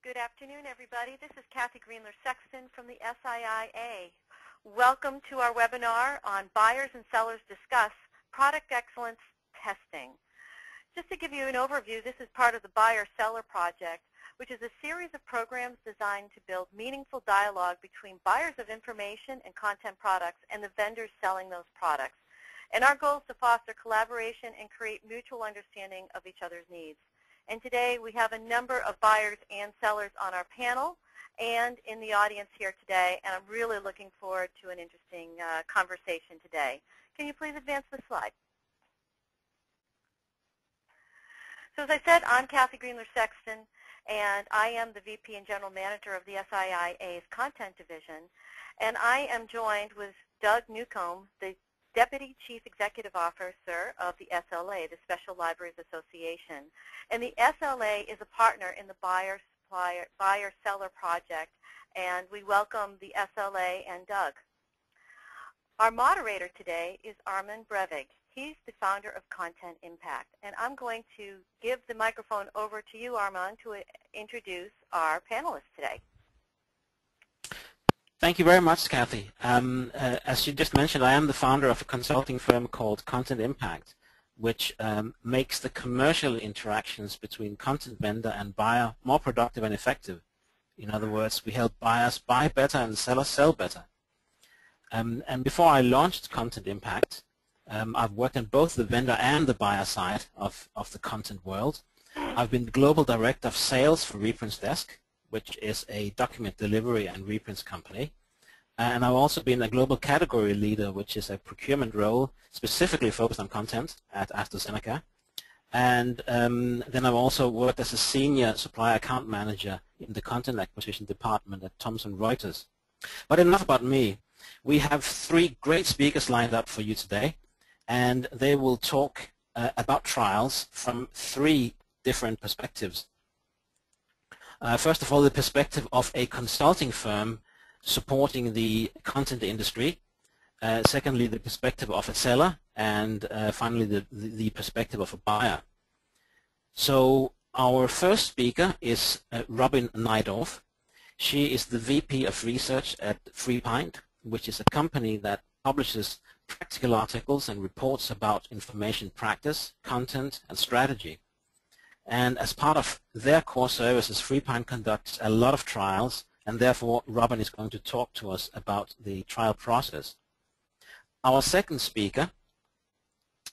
Good afternoon, everybody. This is Kathy Greenler-Sexton from the SIIA. Welcome to our webinar on Buyers and Sellers Discuss Product Excellence Testing. Just to give you an overview, this is part of the Buyer-Seller Project, which is a series of programs designed to build meaningful dialogue between buyers of information and content products and the vendors selling those products. And our goal is to foster collaboration and create mutual understanding of each other's needs. And today we have a number of buyers and sellers on our panel and in the audience here today, and I'm really looking forward to an interesting conversation today. Can you please advance the slide? So as I said, I'm Kathy Greenler-Sexton, and I am the VP and General Manager of the SIIA's Content Division, and I am joined with Doug Newcomb, the Deputy Chief Executive Officer of the SLA, the Special Libraries Association. And the SLA is a partner in the Buyer-Seller Project, and we welcome the SLA and Doug. Our moderator today is Armand Brevig. He's the founder of Content Impact, and I'm going to give the microphone over to you, Armand, to introduce our panelists today. Thank you very much, Kathy. As you just mentioned, I am the founder of a consulting firm called Content Impact, which makes the commercial interactions between content vendor and buyer more productive and effective. In other words, we help buyers buy better and sellers sell better. And before I launched Content Impact, I've worked on both the vendor and the buyer side of the content world. I've been the Global Director of Sales for Reprints Desk, which is a document delivery and reprints company. And I've also been a global category leader, which is a procurement role specifically focused on content at AstraZeneca. And then I've also worked as a senior supplier account manager in the content acquisition department at Thomson Reuters. But enough about me. We have three great speakers lined up for you today, and they will talk about trials from three different perspectives. First of all, the perspective of a consulting firm supporting the content industry. Secondly, the perspective of a seller. And finally, the perspective of a buyer. So our first speaker is Robin Neidorf. She is the VP of Research at FreePint, which is a company that publishes practical articles and reports about information practice, content, and strategy. And as part of their core services, FreePint conducts a lot of trials, and therefore Robin is going to talk to us about the trial process. Our second speaker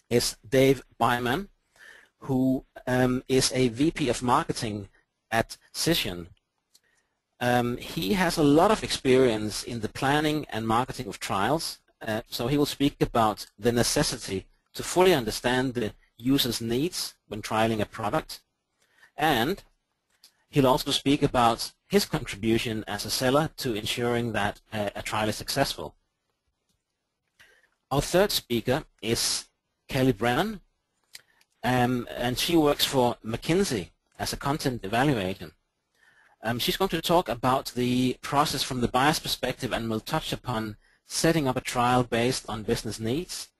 is Dave Bowman, who is a VP of Marketing at Cision. He has a lot of experience in the planning and marketing of trials, so he will speak about the necessity to fully understand the user's needs when trialing a product. And he'll also speak about his contribution as a seller to ensuring that a trial is successful. Our third speaker is Kelly Brennan, and she works for McKinsey as a content evaluator. She's going to talk about the process from the buyer's perspective, and will touch upon setting up a trial based on business needs,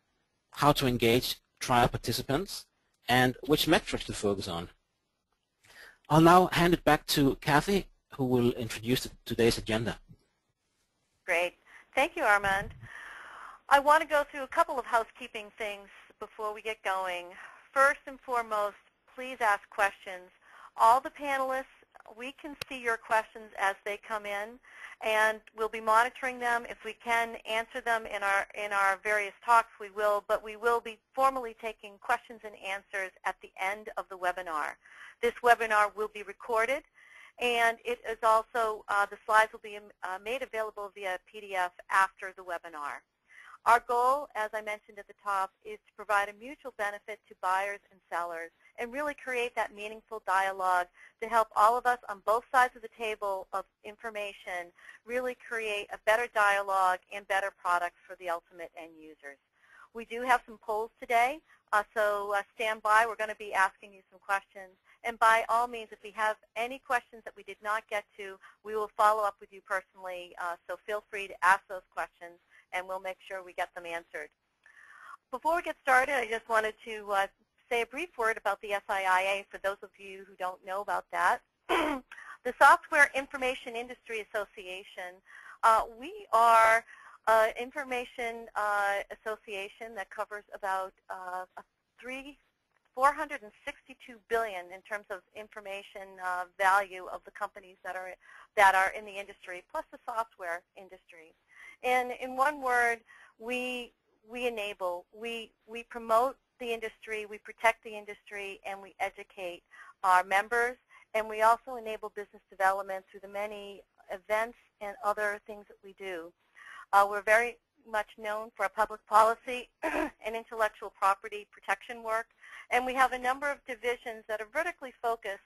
how to engage trial participants, and which metrics to focus on. I'll now hand it back to Kathy, who will introduce today's agenda. Great. Thank you, Armand. I want to go through a couple of housekeeping things before we get going. First and foremost, please ask questions. All the panelists, we can see your questions as they come in, and we'll be monitoring them. If we can answer them in our various talks, we will, but we will be formally taking questions and answers at the end of the webinar. This webinar will be recorded, and it is also, the slides will be made available via PDF after the webinar. Our goal, as I mentioned at the top, is to provide a mutual benefit to buyers and sellers and really create that meaningful dialogue to help all of us on both sides of the table of information really create a better dialogue and better products for the ultimate end users. We do have some polls today, so stand by. We're going to be asking you some questions. And by all means, if we have any questions that we did not get to, we will follow up with you personally, so feel free to ask those questions, and we'll make sure we get them answered. Before we get started, I just wanted to say a brief word about the SIIA for those of you who don't know about that. The Software Information Industry Association, we are an information association that covers about 462 billion in terms of information value of the companies that are in the industry, plus the software industry. And in one word, we enable, we promote the industry, we protect the industry, and we educate our members, and we also enable business development through the many events and other things that we do. We're very much known for our public policy and intellectual property protection work, and we have a number of divisions that are vertically focused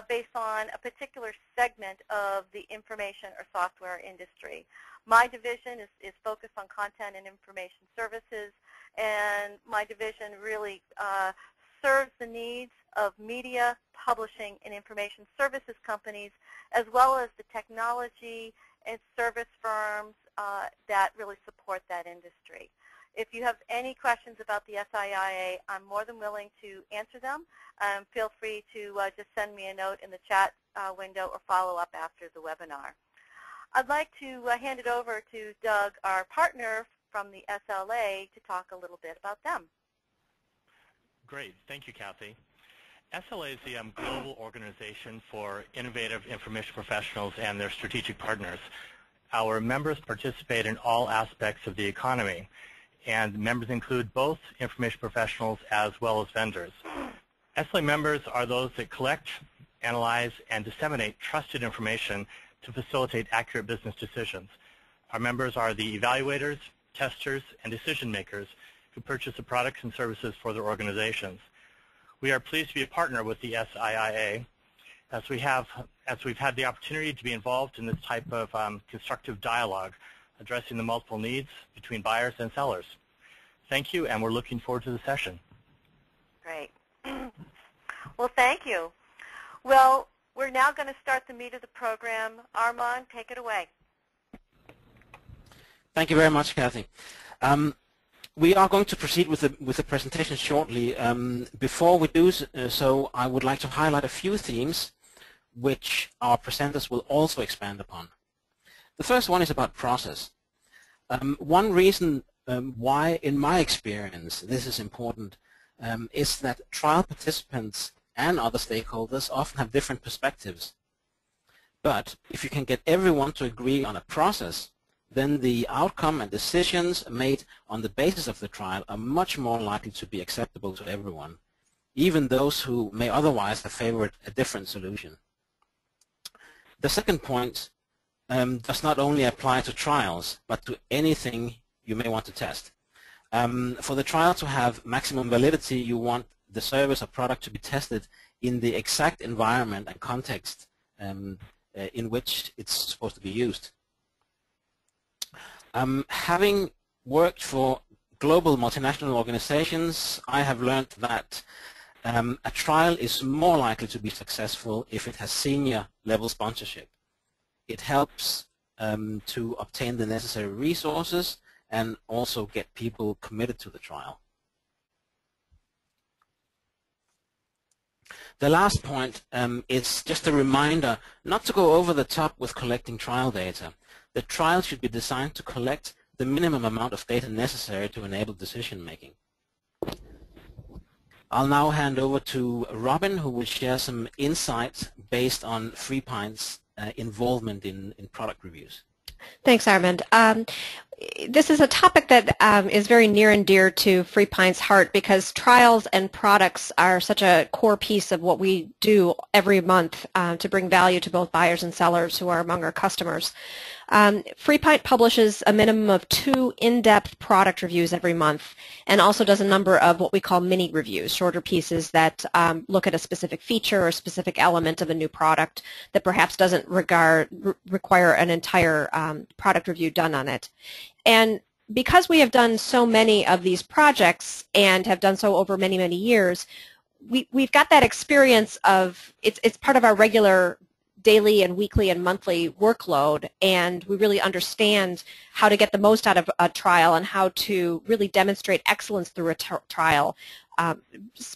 based on a particular segment of the information or software industry. My division is focused on content and information services, and my division really serves the needs of media, publishing, and information services companies, as well as the technology and service firms that really support that industry. If you have any questions about the SIIA, I'm more than willing to answer them. Feel free to just send me a note in the chat window or follow up after the webinar. I'd like to hand it over to Doug, our partner from the SLA, to talk a little bit about them. Great. Thank you, Kathy. SLA is the global organization for innovative information professionals and their strategic partners. Our members participate in all aspects of the economy, and members include both information professionals as well as vendors. SLA members are those that collect, analyze, and disseminate trusted information to facilitate accurate business decisions. Our members are the evaluators, testers, and decision makers who purchase the products and services for their organizations. We are pleased to be a partner with the SIIA as we've had the opportunity to be involved in this type of constructive dialogue, addressing the multiple needs between buyers and sellers. Thank you, and we're looking forward to the session. Great. Well, thank you. Well, we're now going to start the meat of the program. Armand, take it away. Thank you very much, Kathy. We are going to proceed with the presentation shortly. Before we do so, I would like to highlight a few themes which our presenters will also expand upon. The first one is about process. One reason why, in my experience, this is important is that trial participants and other stakeholders often have different perspectives. But if you can get everyone to agree on a process, then the outcome and decisions made on the basis of the trial are much more likely to be acceptable to everyone, even those who may otherwise have favored a different solution. The second point does not only apply to trials, but to anything you may want to test. For the trial to have maximum validity, you want the service or product to be tested in the exact environment and context in which it's supposed to be used. Having worked for global multinational organizations, I have learned that a trial is more likely to be successful if it has senior level sponsorship. It helps to obtain the necessary resources and also get people committed to the trial. The last point is just a reminder not to go over the top with collecting trial data. The trial should be designed to collect the minimum amount of data necessary to enable decision making. I'll now hand over to Robin, who will share some insights based on FreePint's involvement in product reviews. Thanks, Armand. This is a topic that is very near and dear to FreePint's heart because trials and products are such a core piece of what we do every month to bring value to both buyers and sellers who are among our customers. FreePint publishes a minimum of 2 in-depth product reviews every month and also does a number of what we call mini reviews, shorter pieces that look at a specific feature or a specific element of a new product that perhaps doesn't require an entire product review done on it. And because we have done so many of these projects and have done so over many, many years, we've got that experience of it's part of our regular daily and weekly and monthly workload, and we really understand how to get the most out of a trial and how to really demonstrate excellence through a trial,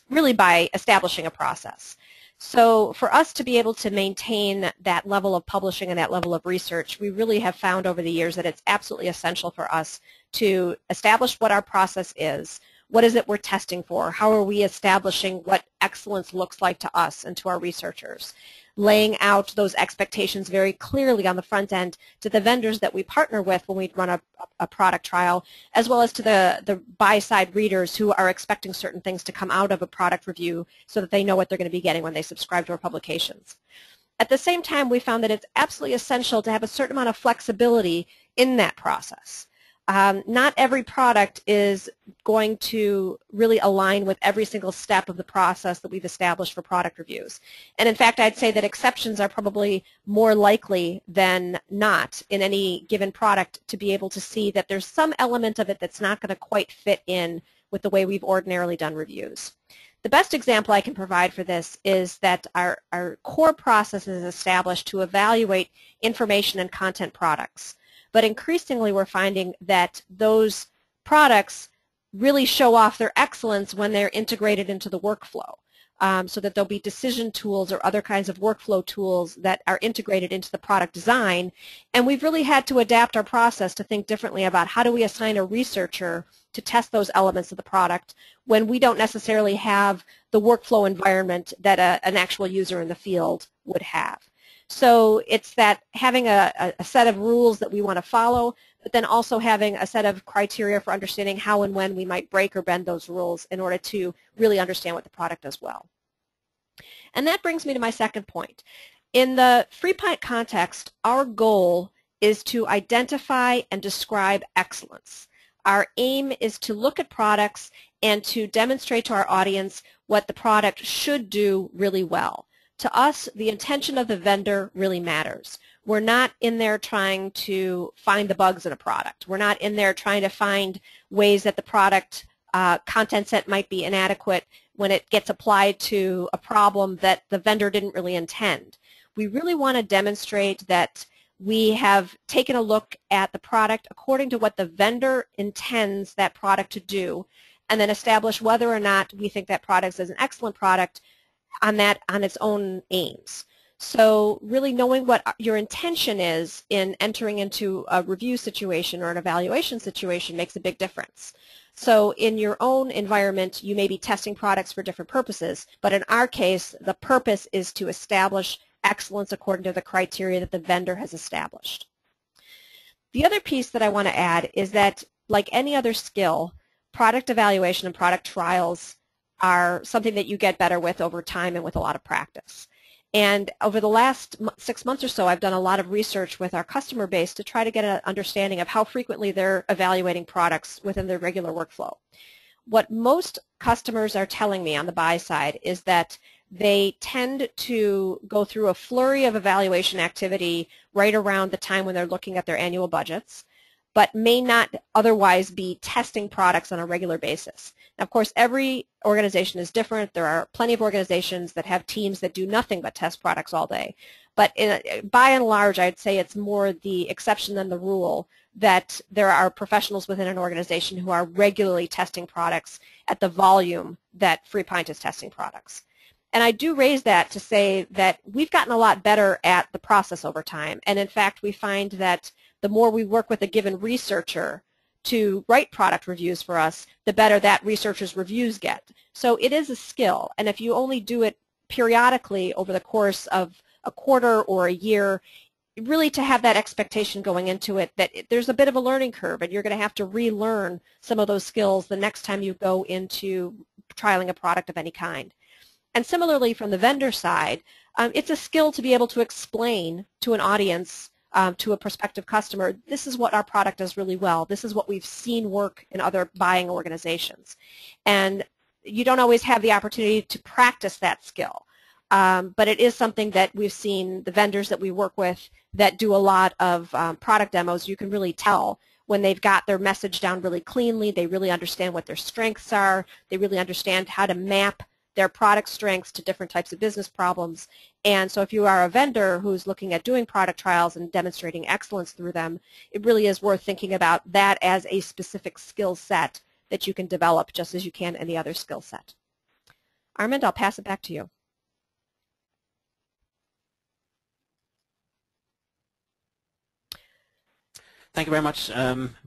really by establishing a process. So for us to be able to maintain that level of publishing and that level of research, we really have found over the years that it's absolutely essential for us to establish what our process is. What is it we're testing for? How are we establishing what excellence looks like to us and to our researchers? Laying out those expectations very clearly on the front end to the vendors that we partner with when we run a product trial, as well as to the buy-side readers who are expecting certain things to come out of a product review so that they know what they're going to be getting when they subscribe to our publications. At the same time, we found that it's absolutely essential to have a certain amount of flexibility in that process. Not every product is going to really align with every single step of the process that we've established for product reviews. And in fact, I'd say that exceptions are probably more likely than not in any given product to be able to see that there's some element of it that's not going to quite fit in with the way we've ordinarily done reviews. The best example I can provide for this is that our core process is established to evaluate information and content products. But increasingly we're finding that those products really show off their excellence when they're integrated into the workflow, so that there'll be decision tools or other kinds of workflow tools that are integrated into the product design. And we've really had to adapt our process to think differently about how do we assign a researcher to test those elements of the product when we don't necessarily have the workflow environment that an actual user in the field would have. So it's that having a set of rules that we want to follow, but then also having a set of criteria for understanding how and when we might break or bend those rules in order to really understand what the product does well. And that brings me to my second point. In the FreePint context, our goal is to identify and describe excellence. Our aim is to look at products and to demonstrate to our audience what the product should do really well. To us, the intention of the vendor really matters. We're not in there trying to find the bugs in a product. We're not in there trying to find ways that the product content set might be inadequate when it gets applied to a problem that the vendor didn't really intend. We really want to demonstrate that we have taken a look at the product according to what the vendor intends that product to do, and then establish whether or not we think that product is an excellent product on its own aims. So really knowing what your intention is in entering into a review situation or an evaluation situation makes a big difference. So in your own environment, you may be testing products for different purposes, but in our case, the purpose is to establish excellence according to the criteria that the vendor has established. The other piece that I want to add is that, like any other skill, product evaluation and product trials are something that you get better with over time and with a lot of practice. And over the last 6 months or so, I've done a lot of research with our customer base to try to get an understanding of how frequently they're evaluating products within their regular workflow. What most customers are telling me on the buy side is that they tend to go through a flurry of evaluation activity right around the time when they're looking at their annual budgets, but may not otherwise be testing products on a regular basis. Now, of course, every organization is different. There are plenty of organizations that have teams that do nothing but test products all day. But by and large, I'd say it's more the exception than the rule that there are professionals within an organization who are regularly testing products at the volume that FreePint is testing products. And I do raise that to say that we've gotten a lot better at the process over time. And in fact, we find that the more we work with a given researcher to write product reviews for us, the better that researcher's reviews get. So it is a skill, and if you only do it periodically over the course of a quarter or a year, really to have that expectation going into it that there's a bit of a learning curve and you're going to have to relearn some of those skills the next time you go into trialing a product of any kind. And similarly from the vendor side, it's a skill to be able to explain to an audience, to a prospective customer, this is what our product does really well. This is what we've seen work in other buying organizations. And you don't always have the opportunity to practice that skill. But it is something that we've seen the vendors that we work with that do a lot of product demos, you can really tell when they've got their message down really cleanly, they really understand what their strengths are, they really understand how to map their product strengths to different types of business problems. And so if you are a vendor who's looking at doing product trials and demonstrating excellence through them, it really is worth thinking about that as a specific skill set that you can develop just as you can any other skill set. Armand, I'll pass it back to you. Thank you very much,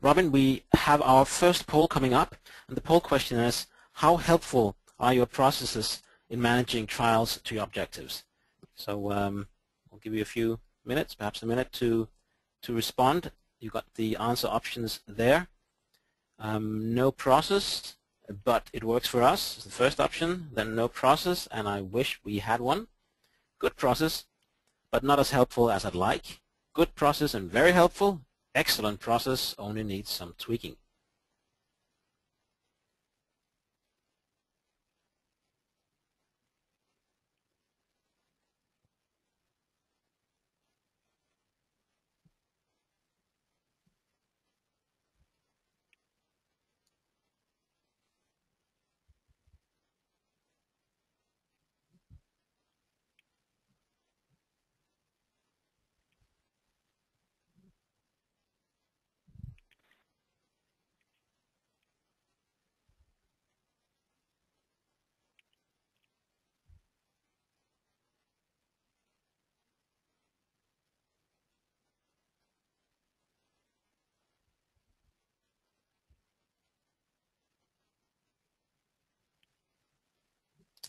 Robin. We have our first poll coming up, and the poll question is, how helpful are your processes in managing trials to your objectives? So I'll give you a few minutes, perhaps a minute, to respond. You've got the answer options there. No process, but it works for us, is the first option. Then no process, and I wish we had one. Good process, but not as helpful as I'd like. Good process and very helpful. Excellent process, only needs some tweaking.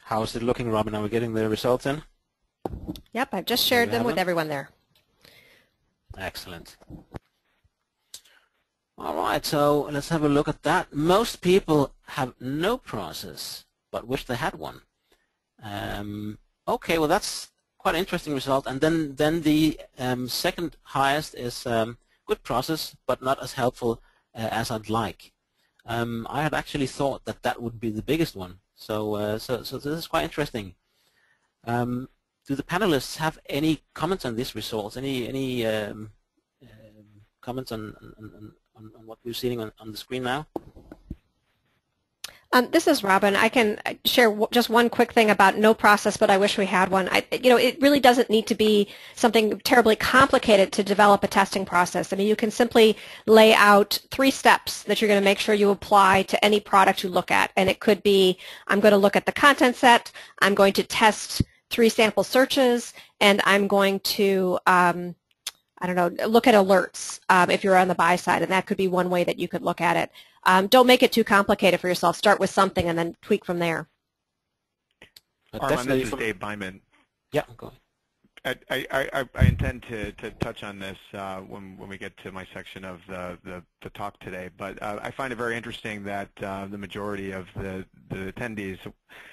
How's it looking, Robin? Are we getting the results in? Yep, I've just shared them with everyone there. Excellent. All right, so let's have a look at that. Most people have no process, but wish they had one. Okay, well that's quite an interesting result. And then the second highest is good process, but not as helpful as I'd like. I had actually thought that that would be the biggest one. So this is quite interesting. Do the panelists have any comments on these results? Any comments on what we're seeing on the screen now? This is Robin. I can share just one quick thing about no process, but I wish we had one. It really doesn't need to be something terribly complicated to develop a testing process. I mean, you can simply lay out 3 steps that you're going to make sure you apply to any product you look at. And it could be, I'm going to look at the content set, I'm going to test 3 sample searches, and I'm going to, I don't know, look at alerts if you're on the buy side, and that could be one way that you could look at it. Don't make it too complicated for yourself. Start with something and then tweak from there. Armand, this is Dave Bowman. Yeah, go ahead. I intend to touch on this when we get to my section of the talk today, but I find it very interesting that the majority of the attendees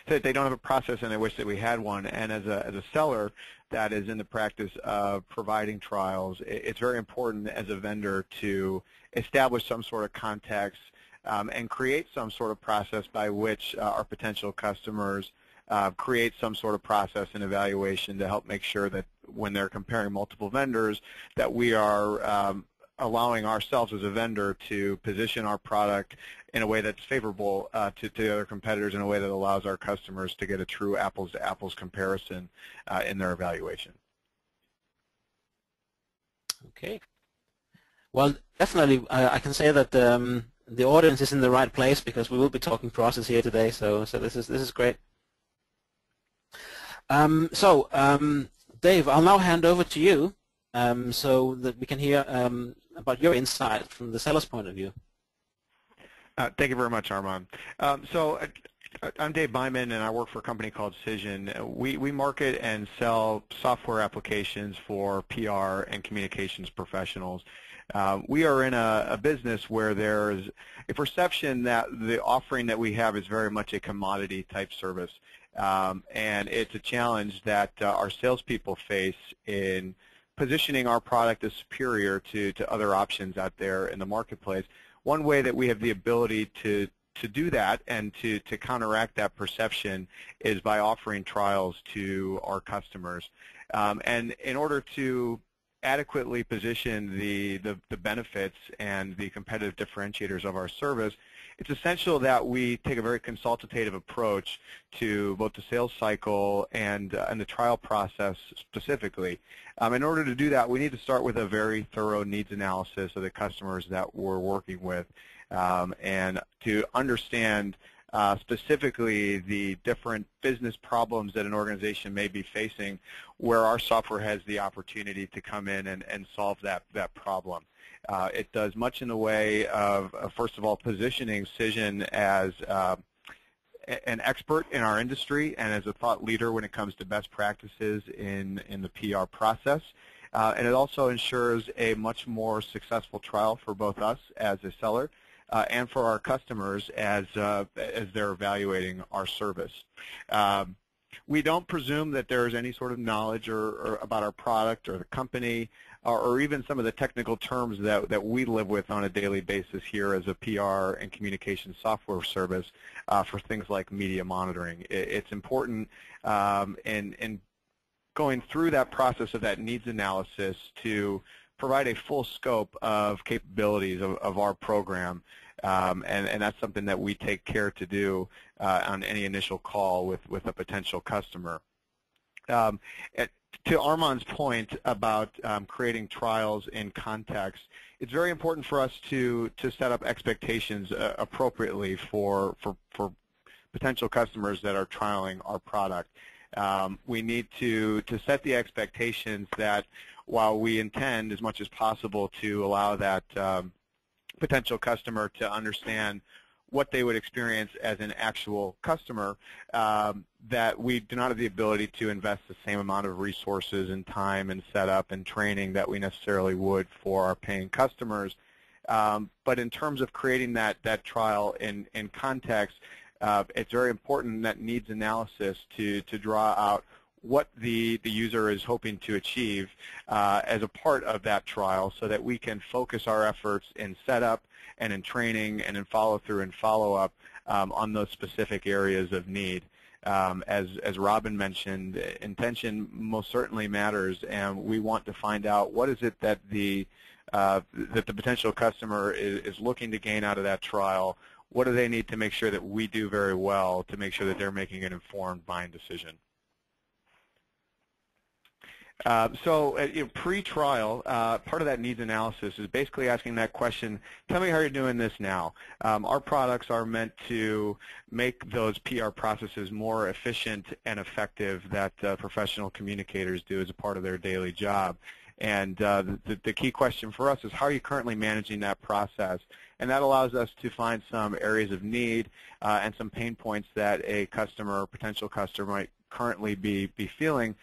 said they don't have a process and they wish that we had one. And as a seller that is in the practice of providing trials, it's very important as a vendor to establish some sort of context and create some sort of process by which our potential customers create some sort of process and evaluation to help make sure that when they're comparing multiple vendors that we are allowing ourselves as a vendor to position our product in a way that's favorable to the other competitors, in a way that allows our customers to get a true apples-to-apples comparison in their evaluation. Okay. Well, definitely, I can say that the audience is in the right place because we will be talking process here today. So this is great. Dave, I'll now hand over to you so that we can hear about your insight from the seller's point of view. Thank you very much, Armand. I'm Dave Bowman, and I work for a company called Cision. We market and sell software applications for PR and communications professionals. We are in a business where there's a perception that the offering that we have is very much a commodity type service. And it's a challenge that our salespeople face in positioning our product as superior to other options out there in the marketplace. One way that we have the ability to do that and to counteract that perception is by offering trials to our customers. And in order to adequately position the benefits and the competitive differentiators of our service, it's essential that we take a very consultative approach to both the sales cycle and the trial process specifically. In order to do that, we need to start with a very thorough needs analysis of the customers that we're working with, and to understand specifically the different business problems that an organization may be facing, where our software has the opportunity to come in and solve that problem. It does much in the way of, first of all, positioning Cision as an expert in our industry and as a thought leader when it comes to best practices in the PR process. And it also ensures a much more successful trial for both us as a seller and for our customers as they're evaluating our service. We don't presume that there is any sort of knowledge or about our product or the company or even some of the technical terms that we live with on a daily basis here as a PR and communication software service for things like media monitoring. It's important in going through that process of that needs analysis to provide a full scope of capabilities of our program, and that's something that we take care to do on any initial call with a potential customer. To Armand's point about creating trials in context, it's very important for us to set up expectations appropriately for potential customers that are trialing our product. We need to set the expectations that while we intend as much as possible to allow that potential customer to understand what they would experience as an actual customer, that we do not have the ability to invest the same amount of resources and time and setup and training that we necessarily would for our paying customers. But in terms of creating that trial in context, it's very important that needs analysis to draw out what the user is hoping to achieve as a part of that trial so that we can focus our efforts in setup and in training and in follow-through and follow-up on those specific areas of need. As Robin mentioned, intention most certainly matters, and we want to find out what is it that the potential customer is looking to gain out of that trial. What do they need to make sure that we do very well to make sure that they're making an informed buying decision? Pre-trial, part of that needs analysis is basically asking that question, tell me how you're doing this now. Our products are meant to make those PR processes more efficient and effective that professional communicators do as a part of their daily job. And the key question for us is, how are you currently managing that process? And that allows us to find some areas of need and some pain points that a customer or potential customer might currently be feeling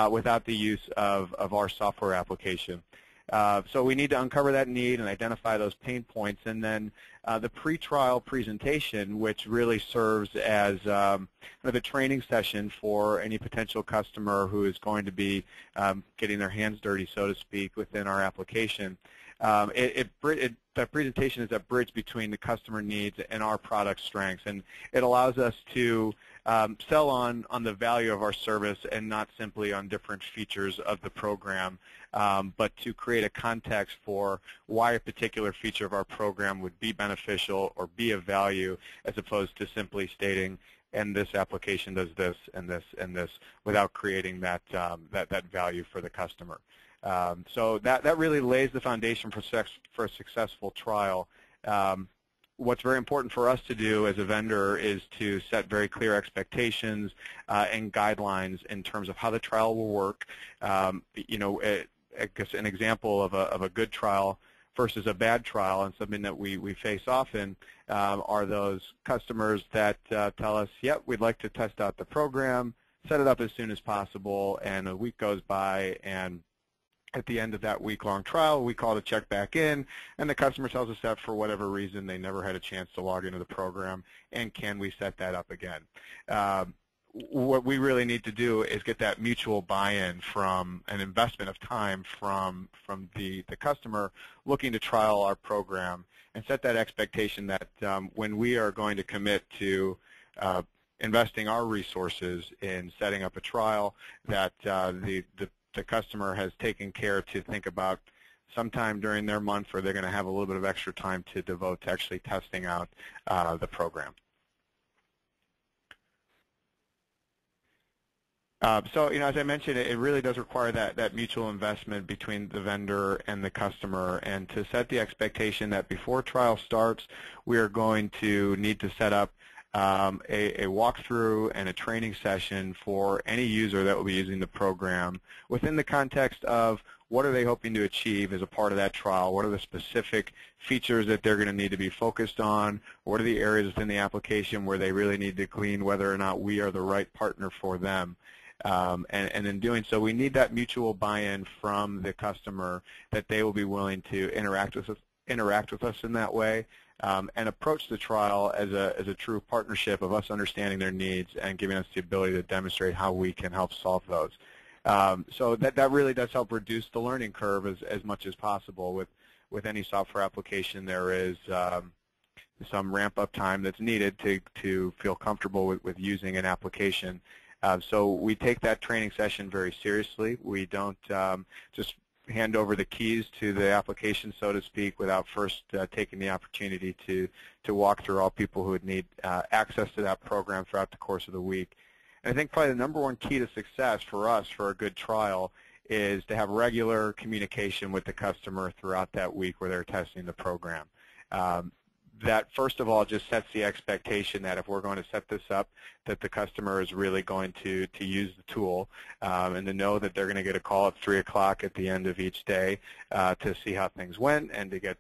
without the use of our software application. So we need to uncover that need and identify those pain points, and then the pre-trial presentation, which really serves as kind of a training session for any potential customer who is going to be getting their hands dirty, so to speak, within our application. That presentation is that bridge between the customer needs and our product strengths, and it allows us to sell on the value of our service and not simply on different features of the program, but to create a context for why a particular feature of our program would be beneficial or be of value, as opposed to simply stating, and this application does this and this and this, without creating that value for the customer. So that really lays the foundation for a successful trial. What's very important for us to do as a vendor is to set very clear expectations and guidelines in terms of how the trial will work. I guess an example of a good trial versus a bad trial, and something that we face often, are those customers that tell us, yep, we'd like to test out the program, set it up as soon as possible, and a week goes by, and at the end of that week-long trial, we call to check back in, and the customer tells us that for whatever reason they never had a chance to log into the program, and can we set that up again? What we really need to do is get that mutual buy-in from an investment of time from the customer looking to trial our program, and set that expectation that when we are going to commit to investing our resources in setting up a trial, that the customer has taken care to think about sometime during their month where they're going to have a little bit of extra time to devote to actually testing out the program. So, as I mentioned, it really does require that mutual investment between the vendor and the customer, and to set the expectation that before trial starts, we are going to need to set up a walkthrough and a training session for any user that will be using the program within the context of what are they hoping to achieve as a part of that trial, what are the specific features that they're going to need to be focused on, what are the areas within the application where they really need to glean whether or not we are the right partner for them. And in doing so, we need that mutual buy-in from the customer that they will be willing to interact with us in that way, and approach the trial as a true partnership of us understanding their needs and giving us the ability to demonstrate how we can help solve those. So that really does help reduce the learning curve as much as possible. With any software application, there is some ramp-up time that's needed to feel comfortable with using an application. So we take that training session very seriously. We don't just hand over the keys to the application, so to speak, without first taking the opportunity to walk through all people who would need access to that program throughout the course of the week. And I think probably the number one key to success for us for a good trial is to have regular communication with the customer throughout that week where they're testing the program. That, first of all, just sets the expectation that if we're going to set this up, that the customer is really going to use the tool, and to know that they're going to get a call at 3 o'clock at the end of each day to see how things went and to get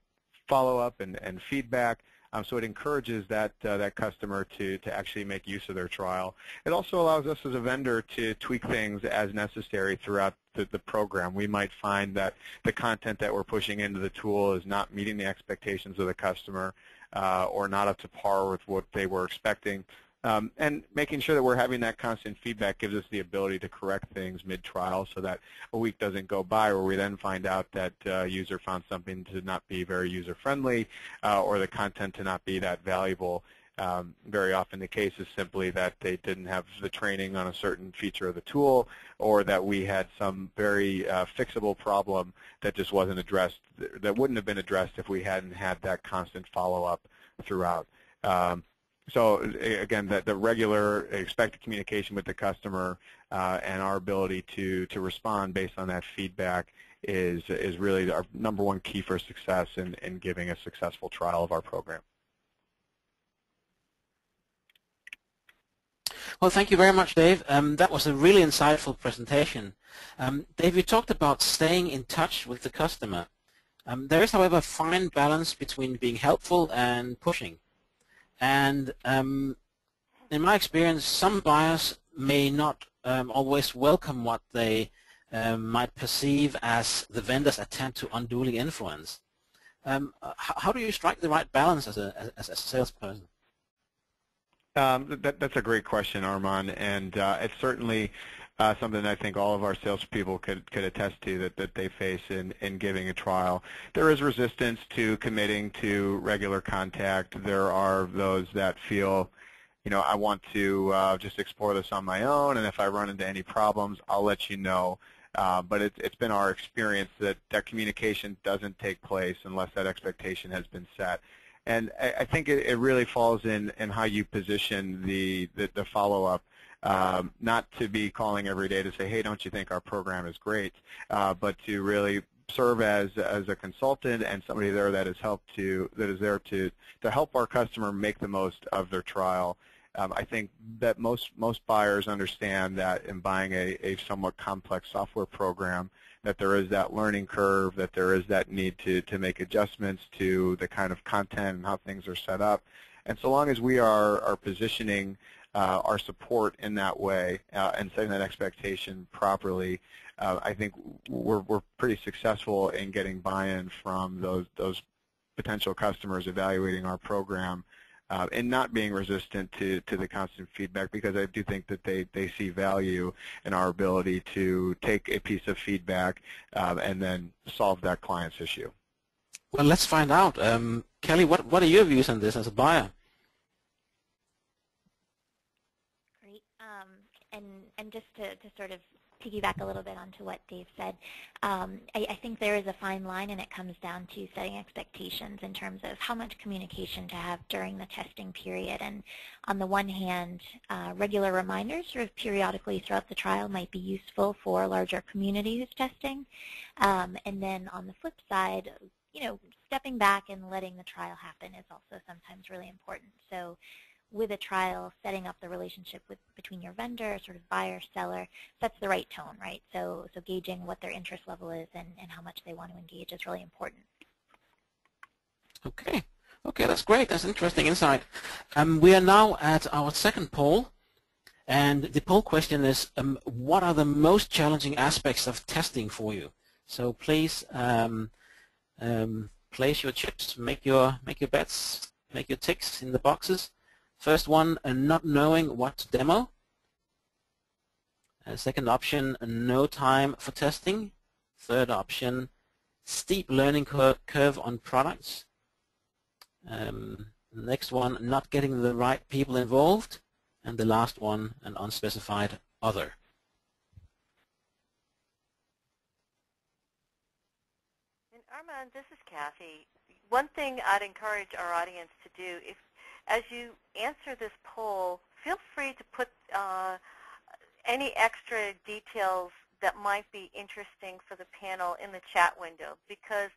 follow-up and feedback. So it encourages that customer to actually make use of their trial. It also allows us as a vendor to tweak things as necessary throughout the program. We might find that the content that we're pushing into the tool is not meeting the expectations of the customer, or not up to par with what they were expecting. And making sure that we're having that constant feedback gives us the ability to correct things mid-trial so that a week doesn't go by where we then find out that a user found something to not be very user-friendly, or the content to not be that valuable. Very often the case is simply that they didn't have the training on a certain feature of the tool, or that we had some very fixable problem that just wasn't addressed, that wouldn't have been addressed if we hadn't had that constant follow-up throughout. So again, the regular expected communication with the customer and our ability to respond based on that feedback is really our number one key for success in giving a successful trial of our program. Well, thank you very much, Dave. That was a really insightful presentation. Dave, you talked about staying in touch with the customer. There is, however, a fine balance between being helpful and pushing. And in my experience, some buyers may not always welcome what they might perceive as the vendor's attempt to unduly influence. How do you strike the right balance as a salesperson? That's a great question, Armand, and it's certainly something I think all of our salespeople could attest to that they face in giving a trial. There is resistance to committing to regular contact. There are those that feel, I want to just explore this on my own, and if I run into any problems, I'll let you know. But it's been our experience that communication doesn't take place unless that expectation has been set. And I think it really falls in how you position the follow-up, not to be calling every day to say, hey, don't you think our program is great, but to really serve as a consultant and somebody there that is there to help our customer make the most of their trial. I think that most buyers understand that in buying a somewhat complex software program, that there is that learning curve, that there is that need to make adjustments to the kind of content and how things are set up. And so long as we are positioning our support in that way and setting that expectation properly, I think we're pretty successful in getting buy-in from those potential customers evaluating our program, and not being resistant to the constant feedback, because I do think that they see value in our ability to take a piece of feedback and then solve that client's issue. Well, let's find out. Kelly, what are your views on this as a buyer? Great. And just to sort of piggyback a little bit onto what Dave said, I think there is a fine line, and it comes down to setting expectations in terms of how much communication to have during the testing period. And on the one hand, regular reminders sort of periodically throughout the trial might be useful for a larger community who's testing. And then on the flip side, stepping back and letting the trial happen is also sometimes really important. So with a trial, setting up the relationship between your vendor, sort of buyer, seller, sets the right tone, right? So gauging what their interest level is and how much they want to engage is really important. Okay. Okay, that's great. That's interesting insight. We are now at our second poll, and the poll question is, what are the most challenging aspects of testing for you? So please place your chips, make your bets, make your ticks in the boxes. First one, not knowing what to demo. Second option, no time for testing. Third option, steep learning curve on products. Next one, not getting the right people involved. And the last one, an unspecified other. And Armand, this is Kathy. One thing I'd encourage our audience to do, as you answer this poll, feel free to put any extra details that might be interesting for the panel in the chat window, because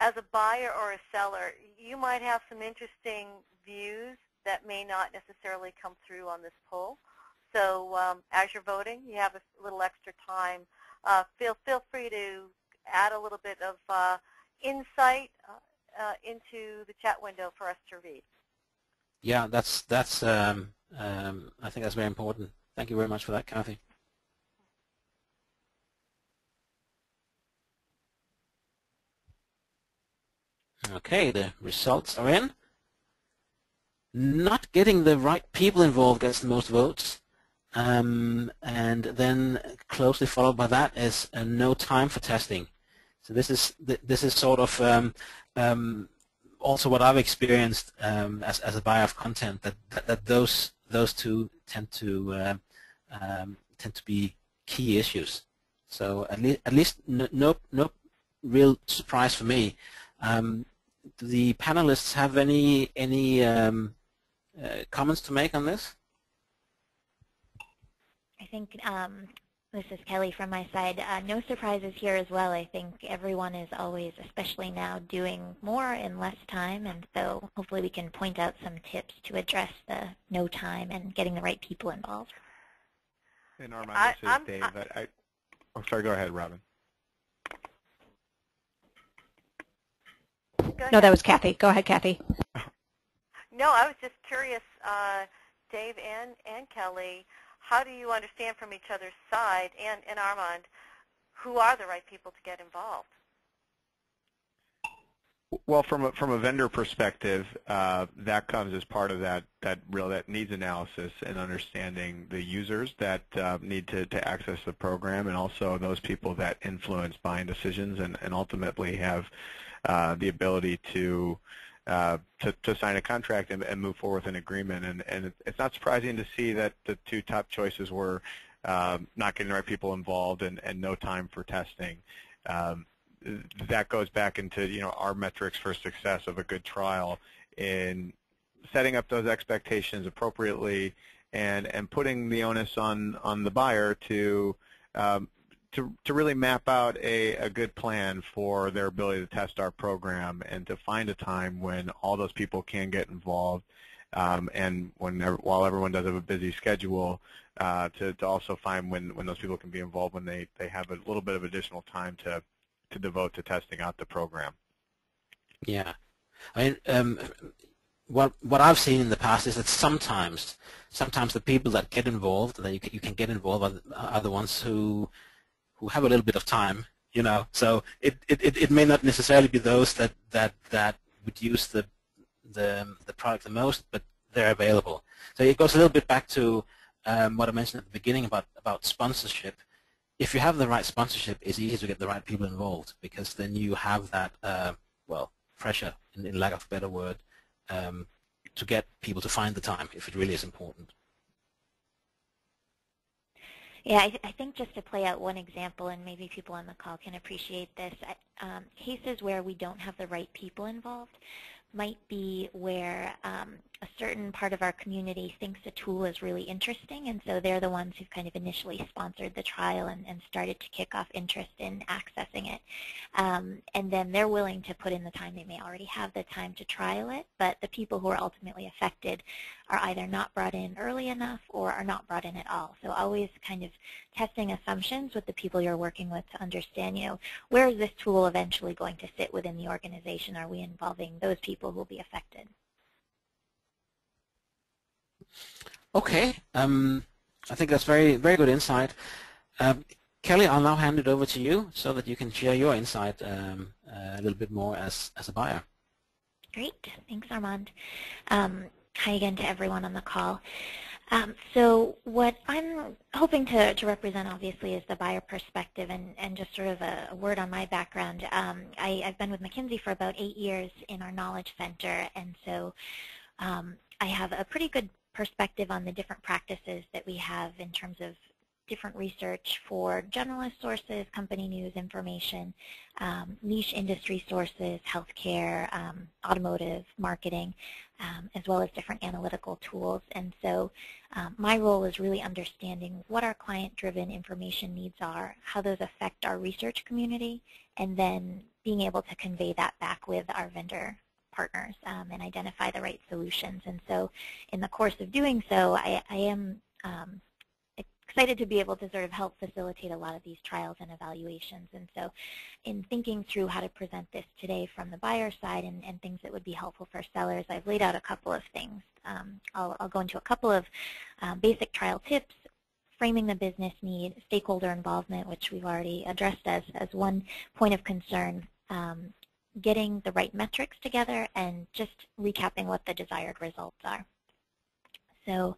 as a buyer or a seller, you might have some interesting views that may not necessarily come through on this poll. So as you're voting, you have a little extra time. Feel free to add a little bit of insight into the chat window for us to read. Yeah, that's I think that's very important. Thank you very much for that, Kathy. Okay, the results are in. Not getting the right people involved gets the most votes, and then closely followed by that is no time for testing. So this is sort of also what I've experienced as a buyer of content, that those two tend to be key issues. So at least no real surprise for me. Do the panelists have any comments to make on this? I think this is Kelly from my side. No surprises here as well. I think everyone is always, especially now, doing more in less time, and so hopefully we can point out some tips to address the no time and getting the right people involved. And Armand, this is Dave. Oh, sorry, go ahead, Robin. No, that was Kathy. Go ahead, Kathy. No, I was just curious, Dave and Kelly, how do you understand from each other's side, and Armand, who are the right people to get involved? Well, from a vendor perspective, that comes as part of that needs analysis and understanding the users that need to access the program, and also those people that influence buying decisions and ultimately have the ability to sign a contract and move forward with an agreement. And it's not surprising to see that the two top choices were not getting the right people involved and no time for testing. That goes back into our metrics for success of a good trial in setting up those expectations appropriately and putting the onus on the buyer to really map out a good plan for their ability to test our program and to find a time when all those people can get involved, and while everyone does have a busy schedule, to also find when those people can be involved when they have a little bit of additional time to devote to testing out the program. Yeah, I mean, what I've seen in the past is that sometimes the people that get involved, that you can get involved, are the ones who have a little bit of time, So it may not necessarily be those that would use the product the most, but they're available. So it goes a little bit back to what I mentioned at the beginning about sponsorship. If you have the right sponsorship, it's easy to get the right people involved, because then you have that pressure, in lack of a better word, to get people to find the time if it really is important. Yeah, I think just to play out one example, and maybe people on the call can appreciate this, cases where we don't have the right people involved might be where a certain part of our community thinks the tool is really interesting, and so they're the ones who've kind of initially sponsored the trial and started to kick off interest in accessing it. And then they're willing to put in the time. They may already have the time to trial it, but the people who are ultimately affected are either not brought in early enough or are not brought in at all. So always kind of testing assumptions with the people you're working with to understand, where is this tool eventually going to sit within the organization? Are we involving those people who will be affected? Okay, I think that's very good insight. Kelly, I'll now hand it over to you so that you can share your insight a little bit more as a buyer. Great, thanks Armand. Hi again to everyone on the call. So what I'm hoping to represent, obviously, is the buyer perspective, and just sort of a word on my background. I've been with McKinsey for about 8 years in our Knowledge Center, and so I have a pretty good perspective on the different practices that we have in terms of different research for generalist sources, company news information, niche industry sources, healthcare, automotive, marketing, as well as different analytical tools. And so my role is really understanding what our client-driven information needs are, how those affect our research community, and then being able to convey that back with our vendor partners and identify the right solutions. And so in the course of doing so, I am excited to be able to sort of help facilitate a lot of these trials and evaluations. And so in thinking through how to present this today from the buyer side and things that would be helpful for sellers, I've laid out a couple of things. I'll go into a couple of basic trial tips, framing the business need, stakeholder involvement, which we've already addressed as one point of concern, getting the right metrics together, and just recapping what the desired results are. So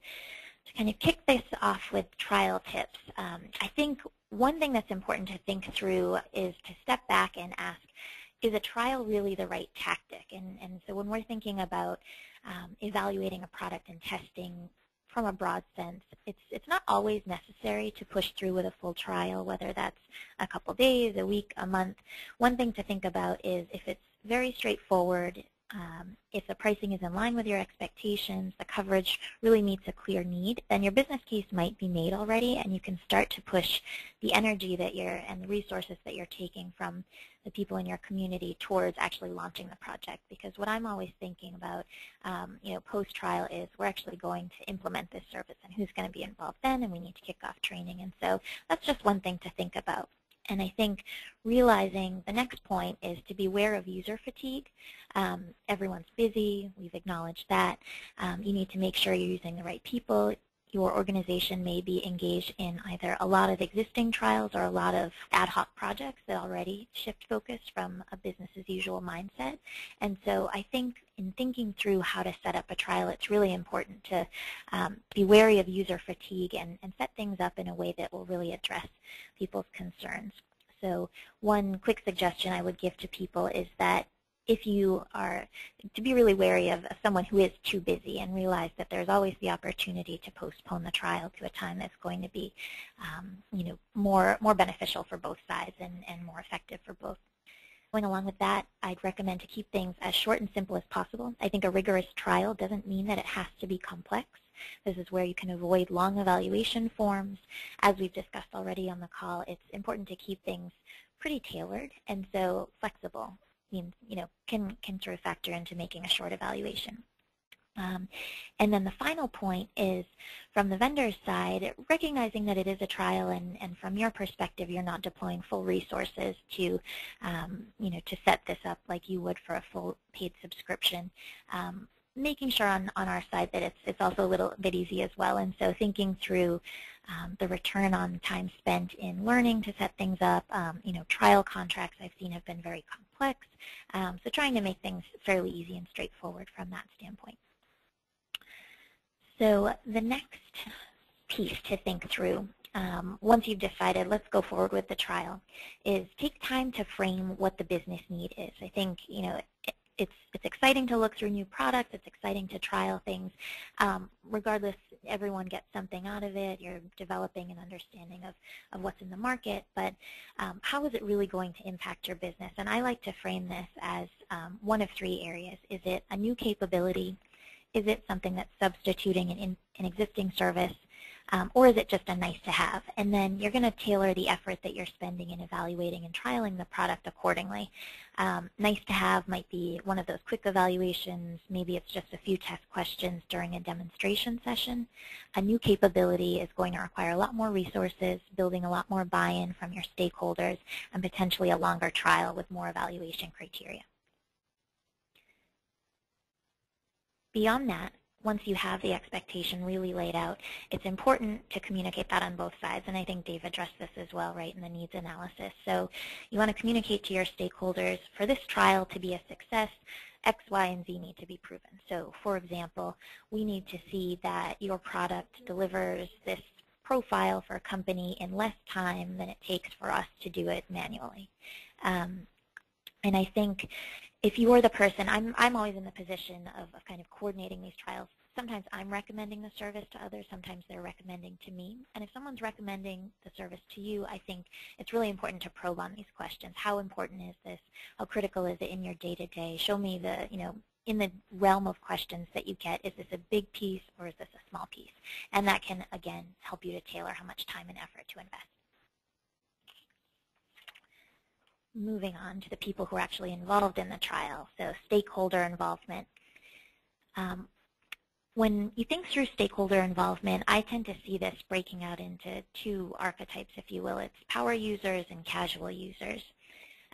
to kind of kick this off with trial tips, I think one thing that's important to think through is to step back and ask, is a trial really the right tactic? And so when we're thinking about evaluating a product and testing from a broad sense, it's not always necessary to push through with a full trial, whether that's a couple days, a week, a month. One thing to think about is if it's very straightforward, if the pricing is in line with your expectations, the coverage really meets a clear need, then your business case might be made already, and you can start to push the energy that and the resources that you're taking from the people in your community towards actually launching the project. Because what I'm always thinking about, post-trial is we're actually going to implement this service, and who's going to be involved then, and we need to kick off training. And so that's just one thing to think about. And I think realizing the next point is to be aware of user fatigue. Everyone's busy. We've acknowledged that. You need to make sure you're using the right people. Your organization may be engaged in either a lot of existing trials or a lot of ad hoc projects that already shift focus from a business-as-usual mindset. And so I think in thinking through how to set up a trial, it's really important to be wary of user fatigue and set things up in a way that will really address people's concerns. So one quick suggestion I would give to people is that if you are to be really wary of someone who is too busy, and realize that there's always the opportunity to postpone the trial to a time that's going to be more beneficial for both sides and more effective for both. Going along with that, I'd recommend to keep things as short and simple as possible. I think a rigorous trial doesn't mean that it has to be complex. This is where you can avoid long evaluation forms. As we've discussed already on the call, it's important to keep things pretty tailored, and so flexible can sort of factor into making a short evaluation. And then the final point is, from the vendor's side, recognizing that it is a trial, and from your perspective, you're not deploying full resources to set this up like you would for a full paid subscription. Making sure on our side that it's also a little bit easy as well, and so thinking through the return on time spent in learning to set things up. Trial contracts I've seen have been very complex, so trying to make things fairly easy and straightforward from that standpoint. So the next piece to think through, once you've decided, let's go forward with the trial, is take time to frame what the business need is. I think, it's exciting to look through new products. It's exciting to trial things. Regardless, everyone gets something out of it. You're developing an understanding of what's in the market, but how is it really going to impact your business? And I like to frame this as one of three areas. Is it a new capability? Is it something that's substituting an existing service, or is it just a nice to have? And then you're going to tailor the effort that you're spending in evaluating and trialing the product accordingly. Nice to have might be one of those quick evaluations. Maybe it's just a few test questions during a demonstration session. A new capability is going to require a lot more resources, building a lot more buy-in from your stakeholders, and potentially a longer trial with more evaluation criteria. Beyond that, once you have the expectation really laid out, it's important to communicate that on both sides, and I think Dave addressed this as well, right, in the needs analysis. So you want to communicate to your stakeholders, for this trial to be a success, X, Y, and Z need to be proven. So, for example, we need to see that your product delivers this profile for a company in less time than it takes for us to do it manually. And I think if you're the person, I'm always in the position of kind of coordinating these trials. Sometimes I'm recommending the service to others, sometimes they're recommending to me. And if someone's recommending the service to you, I think it's really important to probe on these questions. How important is this? How critical is it in your day-to-day? Show me the, in the realm of questions that you get, is this a big piece or is this a small piece? And that can, again, help you to tailor how much time and effort to invest. Moving on to the people who are actually involved in the trial, so stakeholder involvement. When you think through stakeholder involvement, I tend to see this breaking out into two archetypes, if you will. It's power users and casual users.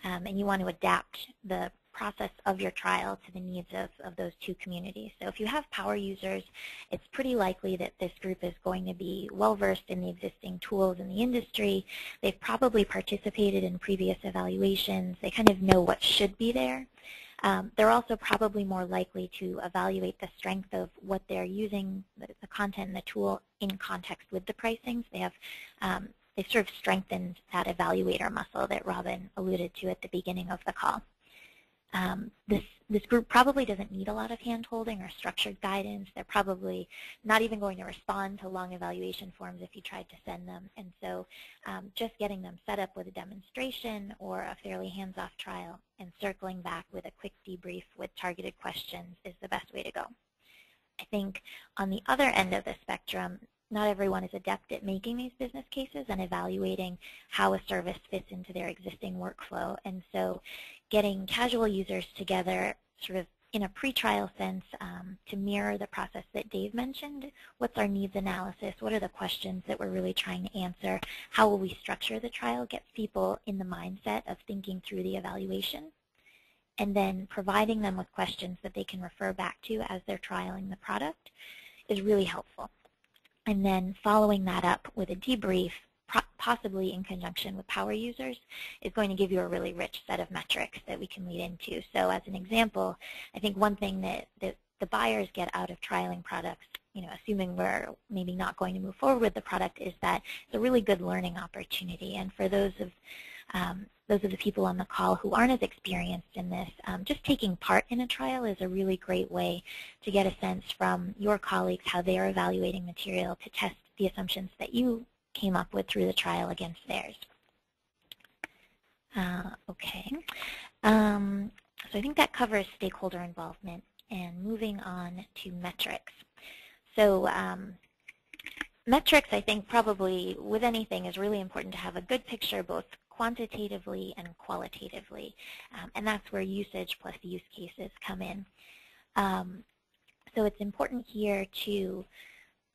And you want to adapt the process of your trial to the needs of those two communities. So if you have power users, it's pretty likely that this group is going to be well-versed in the existing tools in the industry. They've probably participated in previous evaluations. They kind of know what should be there. They're also probably more likely to evaluate the strength of what they're using, the content and the tool in context with the pricings. They have they've sort of strengthened that evaluator muscle that Robin alluded to at the beginning of the call. This group probably doesn't need a lot of hand-holding or structured guidance. They're probably not even going to respond to long evaluation forms if you tried to send them. And so just getting them set up with a demonstration or a fairly hands-off trial and circling back with a quick debrief with targeted questions is the best way to go. I think on the other end of the spectrum, not everyone is adept at making these business cases and evaluating how a service fits into their existing workflow. And so getting casual users together sort of in a pre-trial sense to mirror the process that Dave mentioned. What's our needs analysis? What are the questions that we're really trying to answer? How will we structure the trial? Gets people in the mindset of thinking through the evaluation. And then providing them with questions that they can refer back to as they're trialing the product is really helpful. And then following that up with a debrief, possibly in conjunction with power users, is going to give you a really rich set of metrics that we can lead into. So as an example, I think one thing that the buyers get out of trialing products, assuming we're maybe not going to move forward with the product, is that it's a really good learning opportunity. And for those of the people on the call who aren't as experienced in this, just taking part in a trial is a really great way to get a sense from your colleagues how they are evaluating material to test the assumptions that you came up with through the trial against theirs. Okay. So I think that covers stakeholder involvement, and moving on to metrics. So metrics, I think, probably with anything is really important to have a good picture both quantitatively and qualitatively, and that's where usage plus use cases come in. So it's important here to,